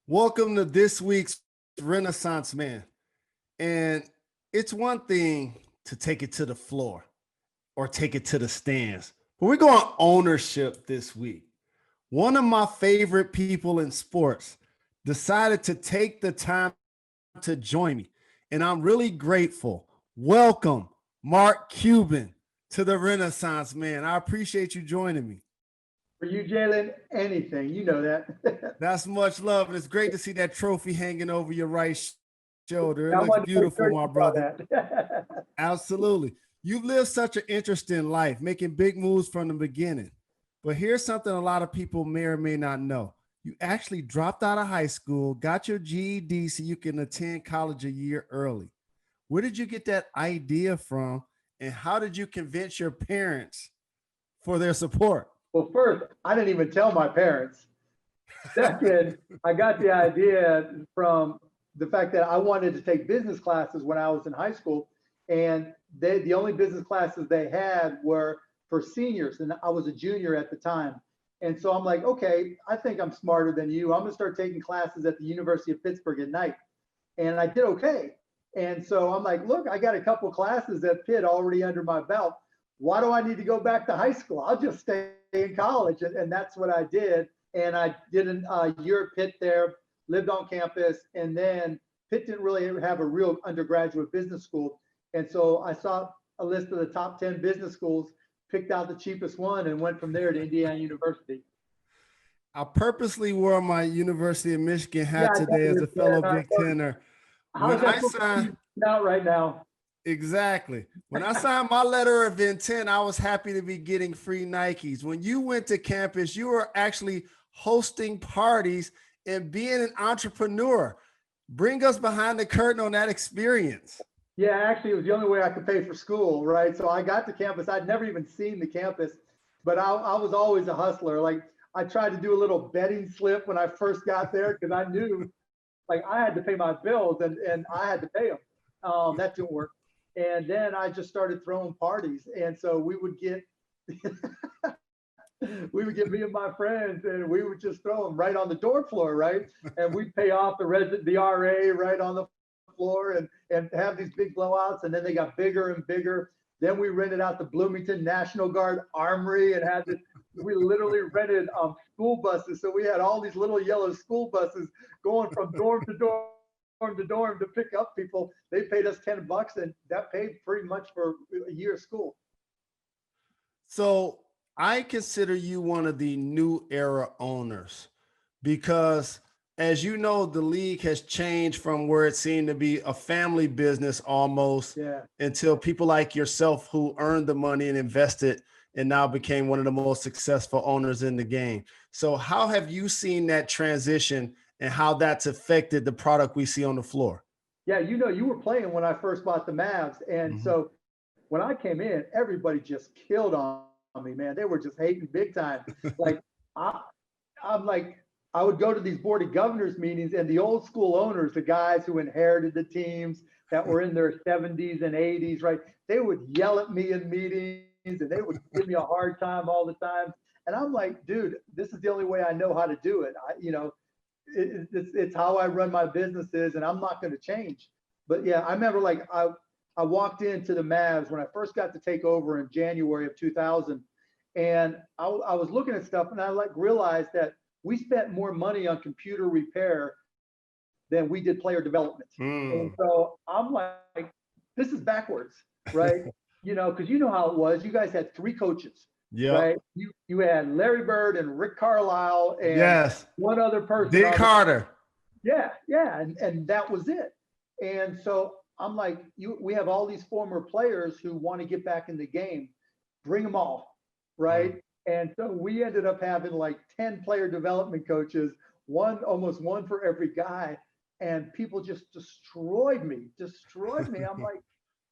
Welcome to this week's Renaissance Man. And it's one thing to take it to the floor or take it to the stands, but we're going ownership this week. One of my favorite people in sports decided to take the time to join me, and I'm really grateful. Welcome, Mark Cuban, to the Renaissance Man. I appreciate you joining me. For you, Jalen, anything. You know that. That's much love, and it's great to see that trophy hanging over your right shoulder. It I looks wanted to make beautiful, sure my you saw brother. that. Absolutely. You've lived such an interesting life, making big moves from the beginning. But here's something a lot of people may or may not know. You actually dropped out of high school, got your GED so you can attend college a year early. Where did you get that idea from? And how did you convince your parents for their support? Well, first, I didn't even tell my parents. Second, I got the idea from the fact that I wanted to take business classes when I was in high school, and the only business classes they had were for seniors, and I was a junior at the time. And so I'm like, okay, I think I'm smarter than you. I'm gonna start taking classes at the University of Pittsburgh at night, and I did okay. And so I'm like, look, I got a couple classes at Pitt already under my belt. Why do I need to go back to high school? I'll just stay in college, and that's what I did. And I did a year at Pitt there, lived on campus, and then Pitt didn't really have a real undergraduate business school. And so I saw a list of the top 10 business schools, picked out the cheapest one, and went from there to Indiana University. I purposely wore my University of Michigan Yeah, hat I today as a noticed fellow that. Big Tenner. When How's that I supposed to signed, be out right now? exactly. When I signed my letter of intent, I was happy to be getting free Nikes. When you went to campus, you were actually hosting parties and being an entrepreneur. Bring us behind the curtain on that experience. Yeah, actually, it was the only way I could pay for school, right? So I got to campus. I'd never even seen the campus, but I was always a hustler. Like I tried to do a little betting slip when I first got there because I knew like I had to pay my bills and I had to pay them. That didn't work. And then I just started throwing parties. And so we would get we would get me and my friends and we would just throw them right on the door floor, right? And we'd pay off the RA right on the floor and have these big blowouts. And then they got bigger and bigger. Then we rented out the Bloomington National Guard Armory and had this. We literally rented school buses. So we had all these little yellow school buses going from dorm to dorm to pick up people. They paid us $10 and that paid pretty much for a year of school. So I consider you one of the new era owners because, as you know, the league has changed from where it seemed to be a family business almost Yeah. until people like yourself who earned the money and invested and now became one of the most successful owners in the game. So how have you seen that transition and how that's affected the product we see on the floor? Yeah, you were playing when I first bought the Mavs. And Mhm. so when I came in, everybody just killed on me, man. They were just hating big time. Like I I'm like, I would go to these board of governors meetings and the old school owners, the guys who inherited the teams that were in their 70s and 80s, right? They would yell at me in meetings and they would give me a hard time all the time. And I'm like, dude, this is the only way I know how to do it. It's how I run my businesses and I'm not going to change. But yeah, I remember like I walked into the Mavs when I first got to take over in January of 2000, and I was looking at stuff and I like realized that we spent more money on computer repair than we did player development. And Mm. so I'm like, this is backwards, right? Because you know how it was. You guys had three coaches, Yep. right? You had Larry Bird and Rick Carlisle and Yes. one other person Dick on the Carter. yeah, yeah, and that was it. And so I'm like, we have all these former players who want to get back in the game, bring them all, right? Mm. And so we ended up having like 10 player development coaches, almost one for every guy, and people just destroyed me. I'm like,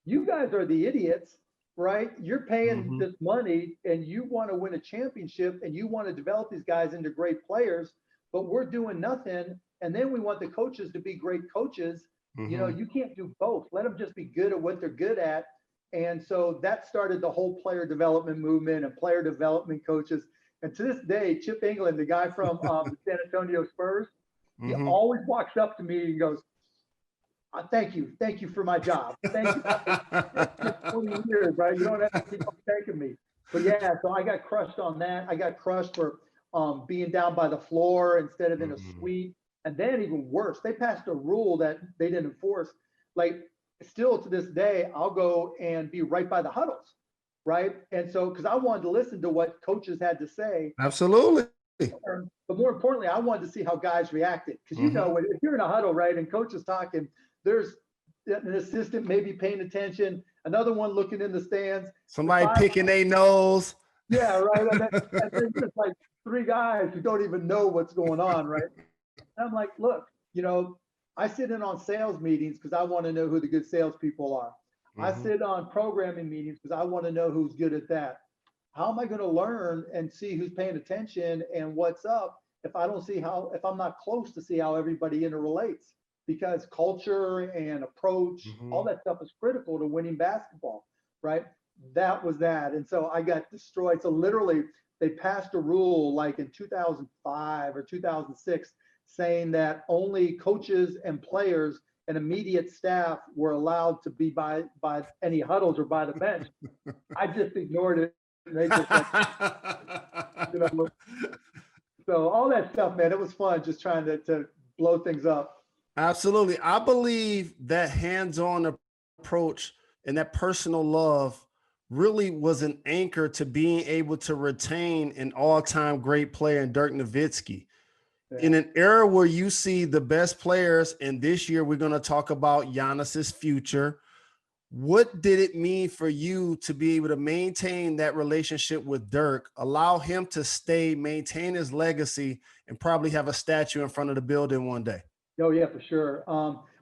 you guys are the idiots, right? You're paying Mhm. this money and you want to win a championship and you want to develop these guys into great players, but we're doing nothing. And then we want the coaches to be great coaches. Mhm. You can't do both. Let them just be good at what they're good at. And so that started the whole player development movement and player development coaches. And to this day, Chip England, the guy from the San Antonio Spurs, He Mm-hmm. always walks up to me and goes, thank you for my job. Thank you. It's been 20 years, right? You don't have to keep on thanking me. But yeah, so I got crushed on that. I got crushed for being down by the floor instead of in a Mm-hmm. suite. And then even worse, they passed a rule that they didn't enforce. Like still to this day, I'll go and be right by the huddles, right? And so because I wanted to listen to what coaches had to say, Absolutely. but more importantly, I wanted to see how guys reacted. Because Mm-hmm. if you're in a huddle, right, and coach is talking, there's an assistant maybe paying attention, another one looking in the stands. Somebody picking their nose. Yeah, right. And then just like three guys who don't even know what's going on, right? And I'm like, look, I sit in on sales meetings because I want to know who the good salespeople are. I Mm-hmm. sit on programming meetings because I want to know who's good at that. How am I going to learn and see who's paying attention and what's up if if I'm not close to see how everybody interrelates? Because culture and approach, Mm-hmm. all that stuff is critical to winning basketball, right? That was that. And so I got destroyed. So literally, they passed a rule like in 2005 or 2006 saying that only coaches and players and immediate staff were allowed to be by any huddles or by the bench. I just ignored it. And they just like, you know, so all that stuff, man, it was fun just trying to blow things up. Absolutely. I believe that hands-on approach and that personal love really was an anchor to being able to retain an all-time great player in Dirk Nowitzki. In Yeah. an era where you see the best players, and this year we're going to talk about Giannis's future, what did it mean for you to be able to maintain that relationship with Dirk, allow him to stay, maintain his legacy, and probably have a statue in front of the building one day? Oh yeah, for sure.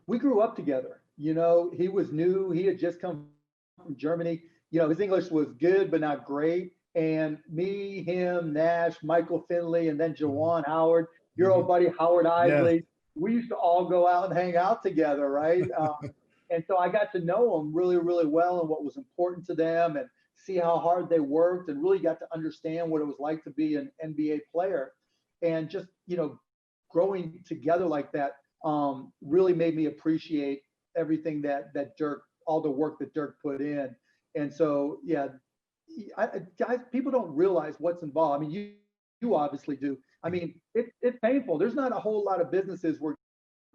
We grew up together. He was new. He had just come from Germany. His English was good, but not great. And me, him, Nash, Michael Finley, and then Mhm. Jawan Howard, your Mhm. old buddy Howard Yes. Isley. We used to all go out and hang out together, right? And so I got to know them really, really well and what was important to them and see how hard they worked and really got to understand what it was like to be an NBA player. And just, growing together like that really made me appreciate everything that Dirk, all the work that Dirk put in. And so, yeah, guys, people don't realize what's involved. I mean, you obviously do. I mean, it's painful. There's not a whole lot of businesses where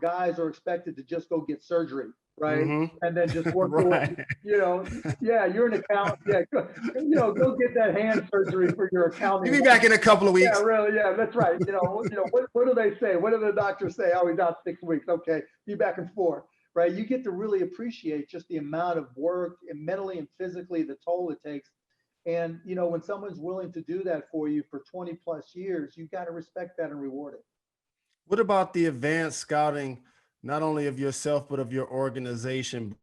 guys are expected to just go get surgery, right? Mhm. And then just work away. Right. Yeah, you're an accountant. Yeah, go get that hand surgery for your You'll accounting. be back in a couple of Yeah, weeks. really. Yeah, that's right. What do they say? What do the doctors say? Oh, he's out 6 weeks. Okay, be back in 4. Right? You get to really appreciate just the amount of work and mentally and physically the toll it takes. And when someone's willing to do that for you for 20 plus years, you got to respect that and reward it. What about the advanced scouting, not only of yourself, but of your organization?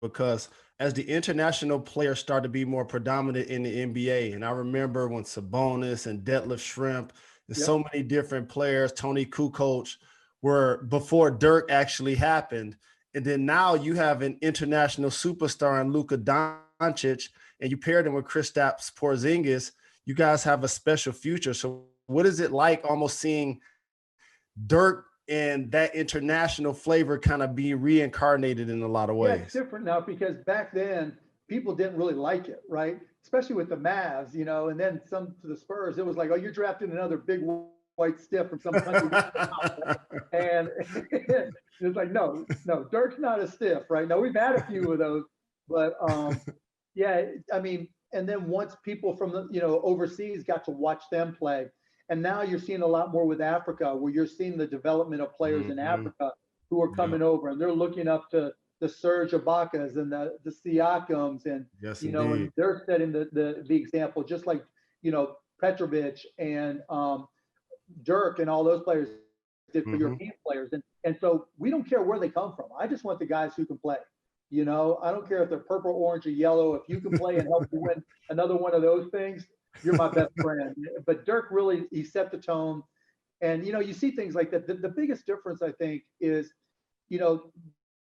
Because as the international players start to be more predominant in the NBA, and I remember when Sabonis and Detlef Schrempf and Yep. so many different players, Tony Kukoc, were before Dirk actually happened. And then now you have an international superstar in Luka Doncic, and you paired him with Kristaps Porzingis. You guys have a special future. So what is it like almost seeing Dirk and that international flavor kind of be reincarnated in a lot of Yeah, it's ways? different now because back then people didn't really like it, right? Especially with the Mavs, and then some to the Spurs. It was like, oh, you're drafting another big white stiff from some country. And it's like, no, Dirk's not a stiff, right? Now we've had a few of those, but yeah, I mean, and then once people from the overseas got to watch them play, and now you're seeing a lot more with Africa, where you're seeing the development of players in Mhm. Africa who are Yeah. coming over, and they're looking up to the Serge Ibaka's and the Siakams, and Yes, and indeed. they're setting the example, just like Petrovic and Dirk and all those players did for Mhm. European players. And so we don't care where they come from. I just want the guys who can play. I don't care if they're purple, orange, or yellow. If you can play and help you win another one of those things, you're my best friend. But Dirk really, he set the tone. And you see things like that. The biggest difference, I think, is you know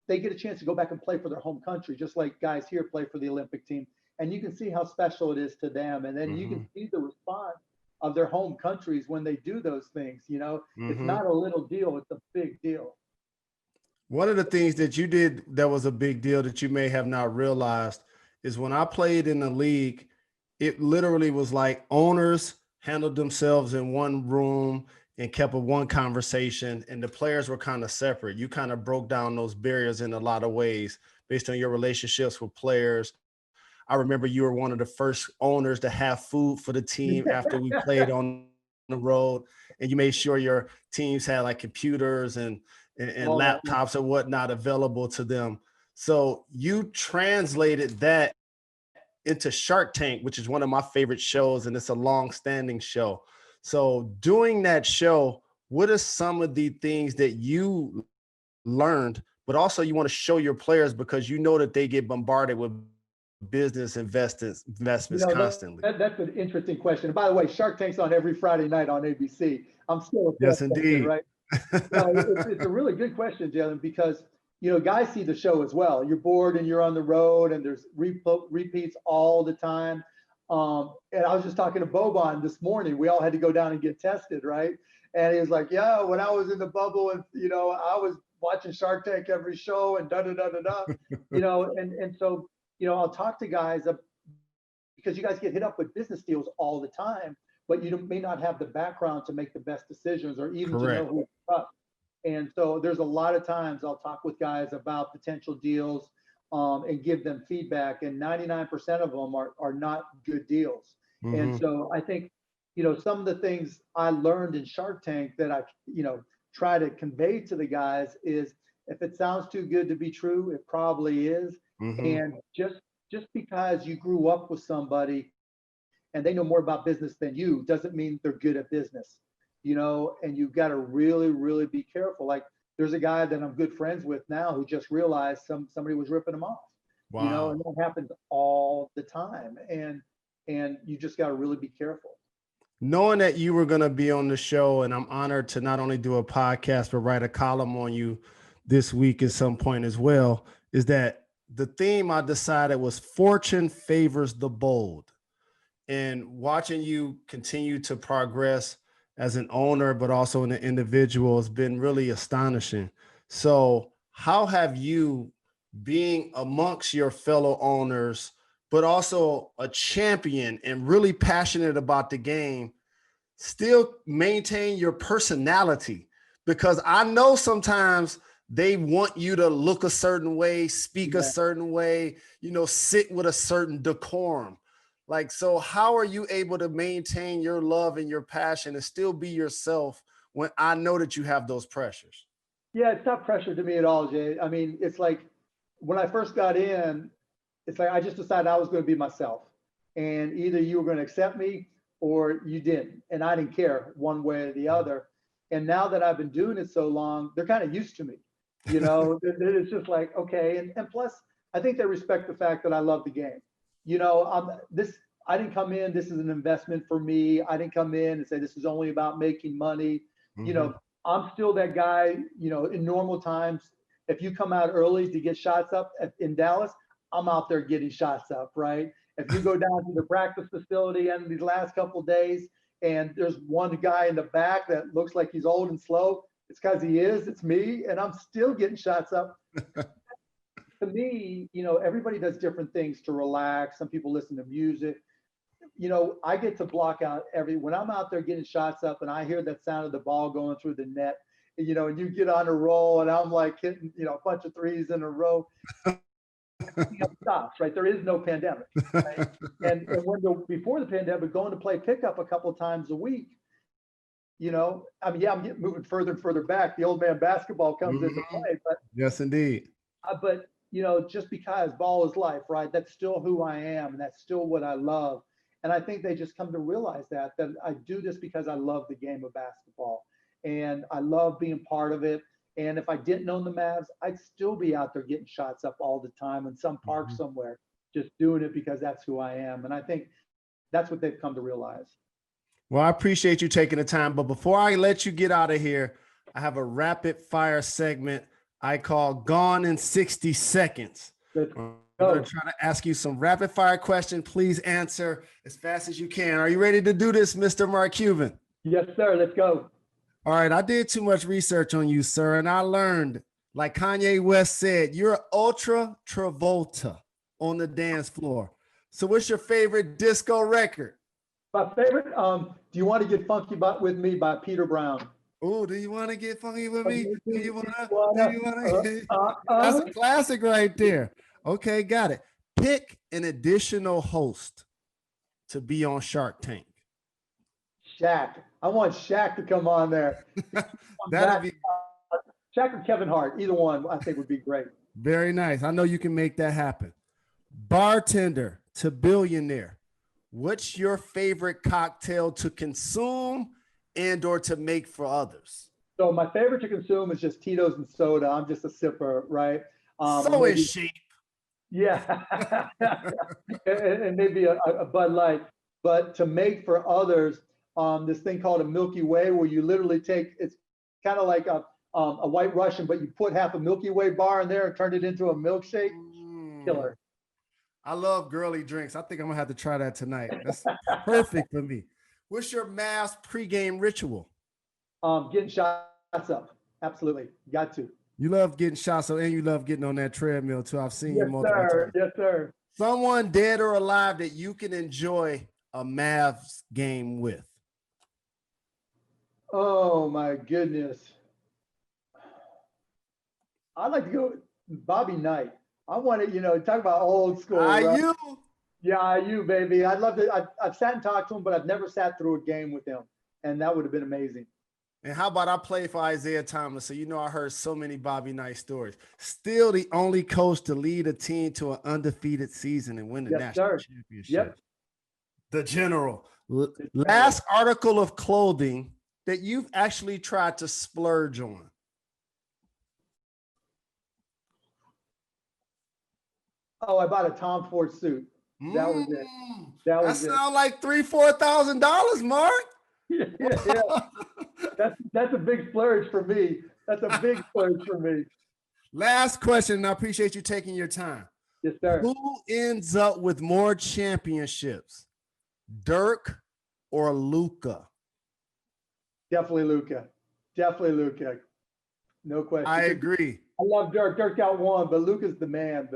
they get a chance to go back and play for their home country, just like guys here play for the Olympic team. And you can see how special it is to them. And then you can Mhm. see the response. of their home countries when they do those things. It's not a little deal, it's a big deal. One of the things that you did that was a big deal that you may have not realized is when I played in the league, it literally was like owners handled themselves in one room and kept a one conversation, and the players were kind of separate. You kind of broke down those barriers in a lot of ways based on your relationships with players. I remember you were one of the first owners to have food for the team after we played on the road, and you made sure your teams had like computers and laptops and whatnot available to them. So you translated that into Shark Tank, which is one of my favorite shows, and it's a long-standing show. So doing that show, what are some of the things that you learned, but also you want to show your players because you know that they get bombarded with business investments constantly? That's an interesting question. And by the way, Shark Tank's on every Friday night on ABC. I'm still a Yes, fan, indeed. right? No, it's a really good question, Jalen, because guys see the show as well. You're bored and you're on the road, and there's repeats all the time. And I was just talking to Boban this morning. We all had to go down and get tested, right? And he was like, "Yeah, when I was in the bubble, and I was watching Shark Tank every show, and da da da da da." And so I'll talk to guys because you guys get hit up with business deals all the time, but you may not have the background to make the best decisions or even Correct. to know who to trust. And so there's a lot of times I'll talk with guys about potential deals and give them feedback, and 99% of them are not good deals. And so I think, some of the things I learned in Shark Tank that I, try to convey to the guys is, if it sounds too good to be true, it probably is. And just because you grew up with somebody and they know more about business than you doesn't mean they're good at business. And you've got to really, really be careful. Like, there's a guy that I'm good friends with now who just realized somebody was ripping him off. Wow. And that happens all the time. And you just got to really be careful. Knowing that you were going to be on the show, and I'm honored to not only do a podcast, but write a column on you this week at some point as well, is that the theme I decided was fortune favors the bold. And watching you continue to progress as an owner, but also an individual, has been really astonishing. So how have you, being amongst your fellow owners, but also a champion and really passionate about the game, still maintain your personality? Because I know sometimes they want you to look a certain way, speak a certain way, sit with a certain decorum. Like, so how are you able to maintain your love and your passion and still be yourself when I know that you have those pressures? Yeah, it's not pressure to me at all, Jay. I mean, it's like when I first got in, it's like I just decided I was going to be myself. And either you were going to accept me or you didn't. And I didn't care one way or the other. And now that I've been doing it so long, they're kind of used to me. It's just like, okay. And plus, I think they respect the fact that I love the game. I didn't come in, this is an investment for me. I didn't come in and say, this is only about making money. I'm still that guy, in normal times. If you come out early to get shots up in Dallas, I'm out there getting shots up, right? If you go down to the practice facility and these last couple of days, and there's one guy in the back that looks like he's old and slow, it's because he is, it's me, and I'm still getting shots up. To me, everybody does different things to relax. Some people listen to music. I get to block out when I'm out there getting shots up and I hear that sound of the ball going through the net, and you get on a roll and I'm like hitting, a bunch of threes in a row. Stops, right? There is no pandemic. Right? and before the pandemic, going to play pickup a couple of times a week, I'm getting moving further and further back. The old man basketball comes into play, but yes, indeed. But just because ball is life, right? That's still who I am, and that's still what I love. And I think they just come to realize that I do this because I love the game of basketball, and I love being part of it. And if I didn't own the Mavs, I'd still be out there getting shots up all the time in some park somewhere, just doing it because that's who I am. And I think that's what they've come to realize. Well, I appreciate you taking the time. But before I let you get out of here, I have a rapid fire segment I call Gone in 60 Seconds. Good. I'm going Go. to try to ask you some rapid fire questions. Please answer as fast as you can. Are you ready to do this, Mr. Mark Cuban? Yes, sir. Let's go. All right. I did too much research on you, sir, and I learned, like Kanye West said, you're ultra Travolta on the dance floor. So what's your favorite disco record? My favorite. Do you want to get funky with me by Peter Brown? Oh, do you want to get funky with me? Do you want to? Do Wanna, you want to? uh, That's uh. a classic right there. Okay, got it. Pick an additional host to be on Shark Tank. Shaq. I want Shaq to come on there. That'd be Shaq or Kevin Hart. Either one, I think, would be great. very nice. I know you can make that happen. Bartender to billionaire. What's your favorite cocktail to consume and or to make for others? So my favorite to consume is just Tito's and soda. I'm just a sipper, right? So maybe, is she. Yeah, and maybe a Bud Light. But to make for others, this thing called a Milky Way, where you literally take, it's kind of like a White Russian, but you put half a Milky Way bar in there and turn it into a milkshake. Killer. I love girly drinks. I think I'm gonna have to try that tonight. That's perfect for me. What's your Mavs pregame ritual? Getting shots up. Absolutely. Got to. You love getting shots up, and you love getting on that treadmill too. I've seen you multiple times. Yes, sir. Someone dead or alive that you can enjoy a Mavs game with. Oh my goodness. I'd like to go with Bobby Knight. I want to, talk about old school. Right? You? Yeah, you, baby. I'd love to. I've sat and talked to him, but I've never sat through a game with him. And that would have been amazing. And how about I play for Isaiah Thomas? So, I heard so many Bobby Knight stories. Still the only coach to lead a team to an undefeated season and win the national championship. Yep. The general. Last article of clothing that you've actually tried to splurge on. Oh, I bought a Tom Ford suit. That was it. That sounds like $3,000-$4,000, Mark. Yeah. That's a big splurge for me. That's a big splurge for me. Last question, and I appreciate you taking your time. Yes, sir. Who ends up with more championships, Dirk or Luka? Definitely Luka. No question. I agree. I love Dirk. Dirk got one, but Luka's the man.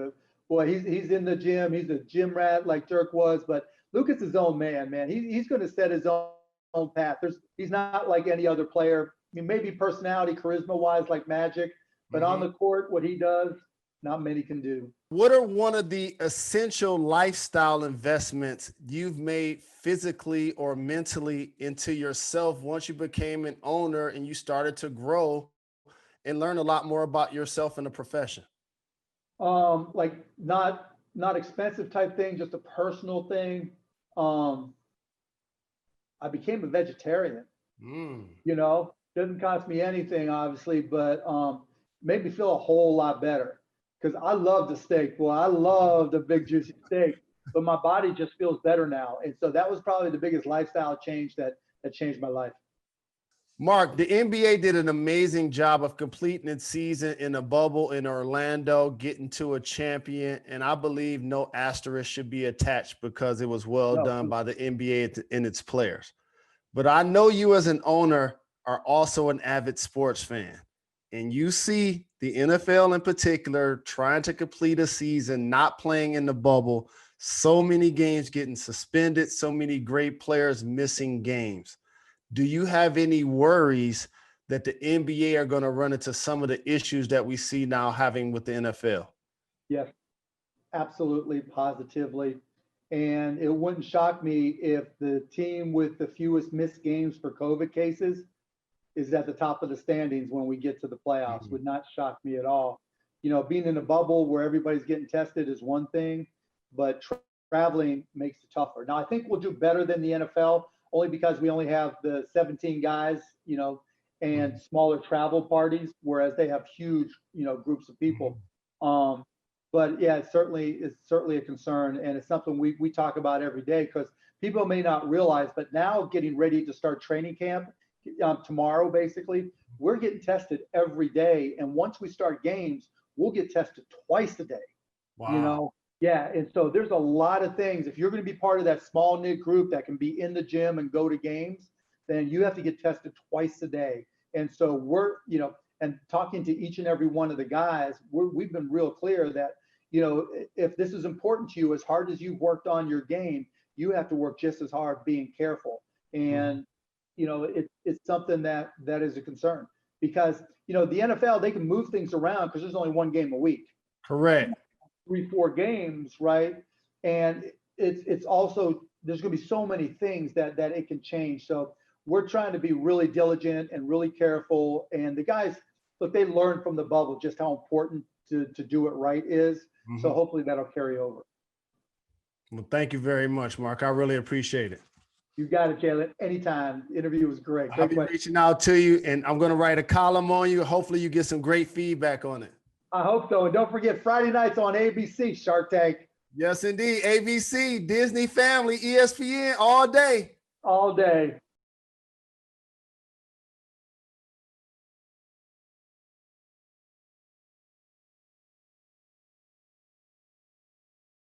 Boy, he's in the gym. He's a gym rat like Dirk was, but Luka's his own man. He's going to set his own path. He's not like any other player. I mean, maybe personality, charisma-wise, like Magic, but on the court, what he does, not many can do. What are one of the essential lifestyle investments you've made physically or mentally into yourself once you became an owner and you started to grow and learn a lot more about yourself in the profession? Like not expensive type thing, just a personal thing. I became a vegetarian. Doesn't cost me anything, obviously, but made me feel a whole lot better. Because I love the steak, boy. I love the big juicy steak, but my body just feels better now. And so that was probably the biggest lifestyle change that changed my life. Mark, the NBA did an amazing job of completing its season in a bubble in Orlando, getting to a champion. And I believe no asterisk should be attached because it was well done by the NBA and its players. But I know you as an owner are also an avid sports fan. And you see the NFL in particular trying to complete a season, not playing in the bubble, so many games getting suspended, so many great players missing games. Do you have any worries that the NBA are going to run into some of the issues that we see now having with the NFL? Yes, absolutely, positively. And it wouldn't shock me if the team with the fewest missed games for COVID cases is at the top of the standings when we get to the playoffs. Would not shock me at all. Being in a bubble where everybody's getting tested is one thing, but traveling makes it tougher. Now, I think we'll do better than the NFL only because we only have the 17 guys, and smaller travel parties, whereas they have huge, groups of people. But yeah, it's certainly a concern, and it's something we talk about every day because people may not realize, but now getting ready to start training camp tomorrow, basically, we're getting tested every day. And once we start games, we'll get tested twice a day. Wow. Yeah, and so there's a lot of things. If you're going to be part of that small knit group that can be in the gym and go to games, then you have to get tested twice a day. And so and talking to each and every one of the guys, we've been real clear that, if this is important to you, as hard as you've worked on your game, you have to work just as hard being careful. And, it's something that is a concern because, the NFL, they can move things around because there's only one game a week. Correct. 3-4 games, right? And it's also, there's going to be so many things that it can change. So we're trying to be really diligent and really careful. And the guys, look, they learned from the bubble just how important to do it right is. So hopefully that'll carry over. Well, thank you very much, Mark. I really appreciate it. You got it, Jalen. Anytime. The interview was great. I'll be reaching out to you, and I'm going to write a column on you. Hopefully you get some great feedback on it. I hope so. And don't forget, Friday nights on ABC, Shark Tank. Yes, indeed. ABC, Disney Family, ESPN, all day. All day.